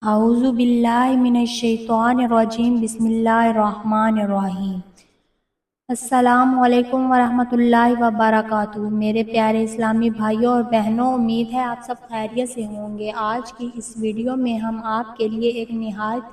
अऊज़ु बिल्लाहि मिनश्शैतानिर्रजीम बिस्मिल्लाहिर्रहमानिर्रहीम। अस्सलामु अलैकुम वरहमतुल्लाहि वबरकातुहू। मेरे प्यारे इस्लामी भाइयों और बहनों, उम्मीद है आप सब खैरियत से होंगे। आज की इस वीडियो में हम आपके लिए एक निहायत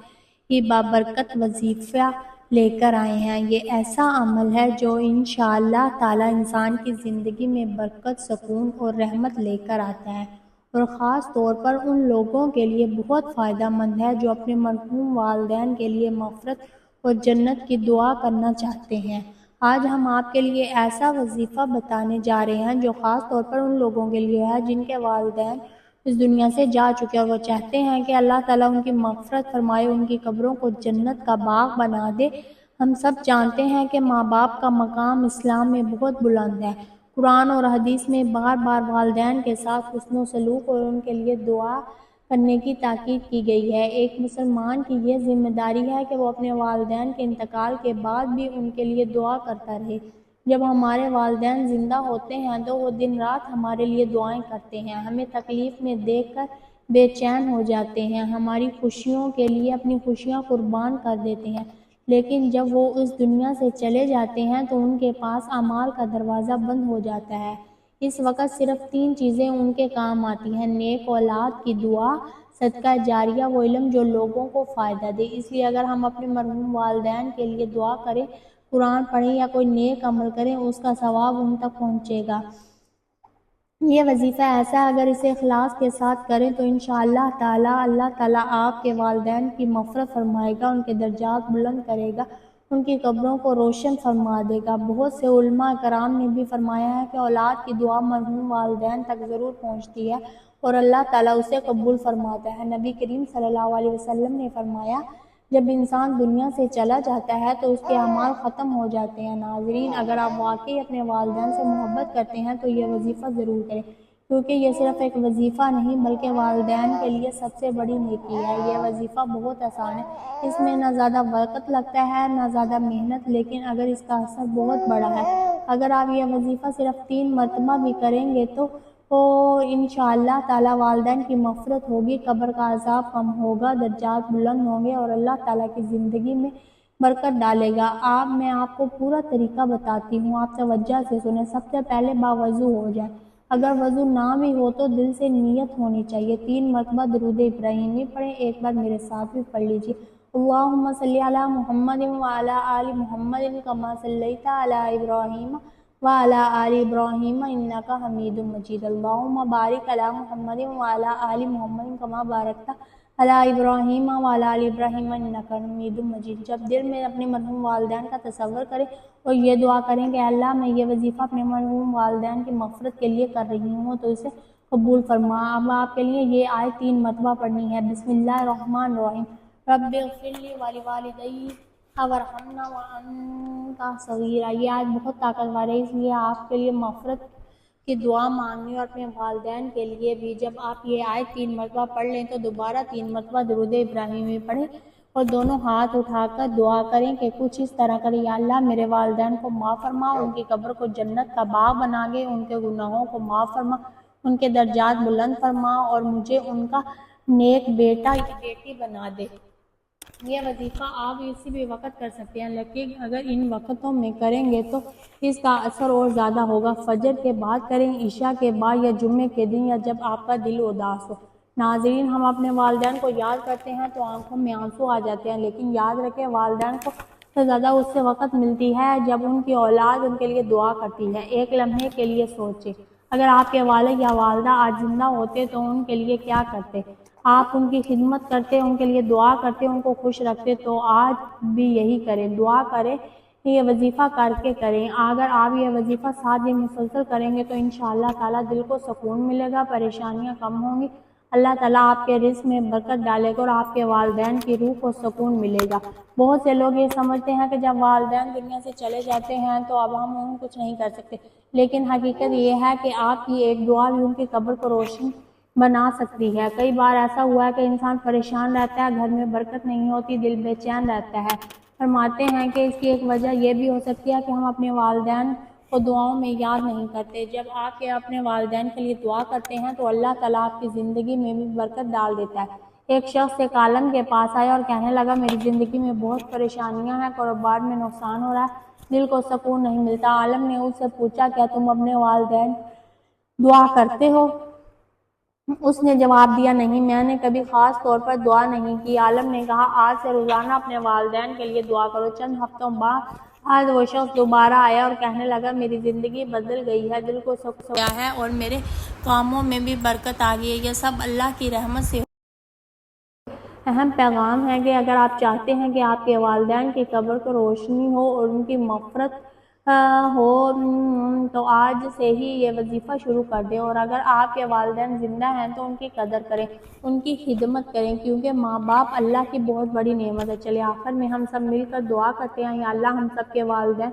ही बाबरकत वजीफ़ा लेकर आए हैं। ये ऐसा अमल है जो इंशाअल्लाह ताला इंसान की ज़िंदगी में बरकत, सुकून और रहमत लेकर आता है, और ख़ास तौर पर उन लोगों के लिए बहुत फ़ायदा मंद है जो अपने मरहूम वालिदैन के लिए मग़फ़िरत और जन्नत की दुआ करना चाहते हैं। आज हम आपके लिए ऐसा वजीफ़ा बताने जा रहे हैं जो ख़ास तौर पर उन लोगों के लिए है जिनके वालिदैन इस दुनिया से जा चुके हैं, और वो चाहते हैं कि अल्लाह ताला उनकी मग़फ़िरत फरमाए, उनकी कब्रों को जन्नत का बाग बना दे। हम सब जानते हैं कि माँ बाप का मकाम इस्लाम में बहुत बुलंद है। कुरान और हदीस में बार बार वालिदैन के साथ हुस्न सलूक और उनके लिए दुआ करने की ताकीद की गई है। एक मुसलमान की ये जिम्मेदारी है कि वो अपने वालिदैन के इंतकाल के बाद भी उनके लिए दुआ करता रहे। जब हमारे वालिदैन ज़िंदा होते हैं तो वो दिन रात हमारे लिए दुआएं करते हैं, हमें तकलीफ़ में देखकर बेचैन हो जाते हैं, हमारी खुशियों के लिए अपनी खुशियाँ कुर्बान कर देते हैं। लेकिन जब वो इस दुनिया से चले जाते हैं तो उनके पास अमाल का दरवाज़ा बंद हो जाता है। इस वक़्त सिर्फ़ 3 चीज़ें उनके काम आती हैं: नेक औलाद की दुआ, सदका जारिया, वो इल्म जो लोगों को फ़ायदा दे। इसलिए अगर हम अपने मरहूम वालिदैन के लिए दुआ करें, कुरान पढ़ें या कोई नेक अमल करें, उसका सवाब उन तक पहुँचेगा। ये वजीफ़ा ऐसा है, अगर इसे इखलास के साथ करें तो इंशाअल्लाह ताला अल्लाह ताला आपके वालिदैन की मग़फ़िरत फरमाएगा, उनके दर्जात बुलंद करेगा, उनकी कब्रों को रोशन फरमा देगा। बहुत से उलमा कराम ने भी फरमाया है कि औलाद की दुआ मरहूम वालिदैन तक ज़रूर पहुँचती है और अल्लाह ताला उसे कबूल फरमाता है। नबी करीम सल्लल्लाहु अलैहि वसल्लम ने फरमाया, जब इंसान दुनिया से चला जाता है तो उसके अमाल ख़त्म हो जाते हैं। नाज़रीन, अगर आप वाकई अपने वालिदैन से मोहब्बत करते हैं तो ये वजीफ़ा ज़रूर करें, क्योंकि ये सिर्फ़ एक वजीफ़ा नहीं बल्कि वालिदैन के लिए सबसे बड़ी नेकी है। ये वजीफ़ा बहुत आसान है, इसमें ना ज़्यादा वक़्त लगता है ना ज़्यादा मेहनत, लेकिन अगर इसका असर बहुत बड़ा है। अगर आप ये वजीफ़ा सिर्फ़ 3 मरतबा भी करेंगे तो इंशाअल्लाह ताला वालिदैन की मग़फ़िरत होगी, कब्र का अज़ाब कम होगा, दर्जात बुलंद होंगे और अल्लाह ताला की ज़िंदगी में बरकत डालेगा। मैं आपको पूरा तरीका बताती हूँ, आप तवज्जो से सुनें। सबसे पहले बावज़ू हो जाए, अगर वज़ू ना भी हो तो दिल से नीयत होनी चाहिए। 3 मरतबा दुरूद इब्राहिमी पढ़ें, एक बार मेरे साथ भी पढ़ लीजिए। अल्लाहुम्मा सल्ली अला मुहम्मदिन व अला आलि मुहम्मदिन कमा सल्लैता अला इब्राहीम व अला आलि इब्राहीम इन्नका हमीदुम मजीद। अल्लाहुम्मा बारिक अला मुहम्मदिन व अला आलि मुहम्मदिन कमा बारकता अला इब्राहीम व अला आलि इब्राहीम इन्नका हमीदुम मजीद। जब दिल में अपने मरहूम वालिदैन का तसव्वुर करें और ये दुआ करें कि अल्लाह, मैं ये वजीफ़ा अपने मरहूम वालिदैन की मग़फ़िरत के लिए कर रही हूँ तो इसे कबूल फरमा। अब आपके लिए ये आयत 3 मरतबा पढ़नी है। बिस्मिल्लाहिर्रहमानिर्रहीम। रब्बिग़फ़िरली व लिवालिदैया वरहम्हुमा व अंता सग़ीरा। ये आयत बहुत ताकतवर है, इसलिए आपके लिए मग़फ़िरत की दुआ मांगनी और अपने वालिदैन के लिए भी। जब आप ये आयत 3 मरतबा पढ़ लें तो दोबारा 3 मरतबा दुरूद इब्राहिमी पढ़ें और दोनों हाथ उठाकर दुआ करें कि कुछ इस तरह करें: या अल्लाह, मेरे वालिदैन को माफ़ फरमा, उनकी कब्र को जन्नत का बाग बना दे, उनके गुनाहों को माफ़ फरमा, उनके दर्जात बुलंद फरमा और मुझे उनका नेक बेटा या बेटी बना दे। यह वजीफ़ा आप किसी भी वक़्त कर सकते हैं, लेकिन अगर इन वक़्तों में करेंगे तो इसका असर और ज़्यादा होगा। फजर के बाद करें, इशा के बाद या जुम्मे के दिन, या जब आपका दिल उदास हो। नाज़रीन, हम अपने वालिदैन को याद करते हैं तो आंखों में आंसू आ जाते हैं, लेकिन याद रखें, वालिदैन को तो ज़्यादा उससे वक़्त मिलती है जब उनकी औलाद उनके लिए दुआ करती है। एक लम्हे के लिए सोचें, अगर आपके वालिद या वालिदा आज ज़िंदा होते तो उनके लिए क्या करते? आप उनकी खिदमत करते, उनके लिए दुआ करते, उनको खुश रखते, तो आज भी यही करें, दुआ करें, ये वजीफ़ा करके करें। अगर आप ये वजीफ़ा 7 दिन मुसलसल करेंगे तो इंशाअल्लाह ताला दिल को सुकून मिलेगा, परेशानियाँ कम होंगी, अल्लाह ताला आपके रिज़्क़ में बरकत डालेगा और आपके वालिदैन की रूह को सुकून मिलेगा। बहुत से लोग ये समझते हैं कि जब वालिदैन दुनिया से चले जाते हैं तो अब हम कुछ नहीं कर सकते, लेकिन हकीकत ये है कि आपकी एक दुआ भी उनकी कब्र को रोशन बना सकती है। कई बार ऐसा हुआ है कि इंसान परेशान रहता है, घर में बरकत नहीं होती, दिल बेचैन रहता है। फरमाते हैं कि इसकी एक वजह यह भी हो सकती है कि हम अपने वालिदैन को दुआओं में याद नहीं करते। जब आप अपने वालिदैन के लिए दुआ करते हैं तो अल्लाह ताला आपकी ज़िंदगी में भी बरकत डाल देता है। ایک شخص ایک عالم کے پاس آیا اور کہنے لگا میری زندگی میں بہت پریشانیاں ہیں، کاروبار میں نقصان ہو رہا ہے، دل کو سکون نہیں ملتا۔ عالم نے اس سے پوچھا کیا تم اپنے والدین دعا کرتے ہو؟ اس نے جواب دیا نہیں، میں نے کبھی خاص طور پر دعا نہیں کی۔ عالم نے کہا آج سے روزانہ اپنے والدین کے لیے دعا کرو۔ چند ہفتوں بعد آج وہ شخص دوبارہ آیا اور کہنے لگا میری زندگی بدل گئی ہے، دل کو سکون ملا ہے اور میرے کاموں میں بھی برکت آ گئی ہے۔ یہ سب اللہ کی رحمت سے اہم پیغام ہے کہ اگر آپ چاہتے ہیں کہ آپ کے والدین کی قبر کو روشنی ہو اور ان کی مغفرت ہو تو آج سے ہی یہ وظیفہ شروع کر دیں، اور اگر آپ کے والدین زندہ ہیں تو ان کی قدر کریں، ان کی خدمت کریں، کیونکہ ماں باپ اللہ کی بہت بڑی نعمت ہے۔ چلے آخر میں ہم سب مل کر دعا کرتے ہیں، یا اللہ ہم سب کے والدین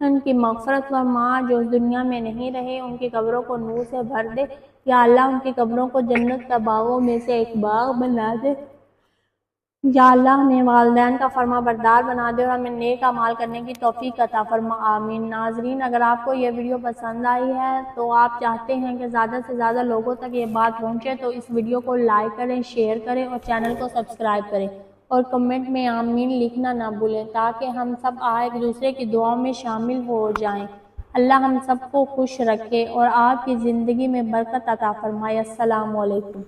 ان کی مغفرت فرما، جو اس دنیا میں نہیں رہے ان کی قبروں کو نور سے بھر دے، یا اللہ ان کی قبروں کو جنت کا باغوں میں سے ایک باغ بنا دے، یا اللہ ہمیں والدین کا فرما بردار بنا دے اور ہمیں نیک اعمال کرنے کی توفیق عطا فرما، آمین۔ ناظرین، اگر آپ کو یہ ویڈیو پسند آئی ہے تو آپ چاہتے ہیں کہ زیادہ سے زیادہ لوگوں تک یہ بات پہنچے تو اس ویڈیو کو لائک کریں، شیئر کریں اور چینل کو سبسکرائب کریں، اور کمنٹ میں آمین لکھنا نہ بھولیں تاکہ ہم سب ایک دوسرے کی دعاؤں میں شامل ہو جائیں۔ اللہ ہم سب کو خوش رکھے اور آپ کی زندگی میں برکت عطا فرمائے۔ السلام علیکم۔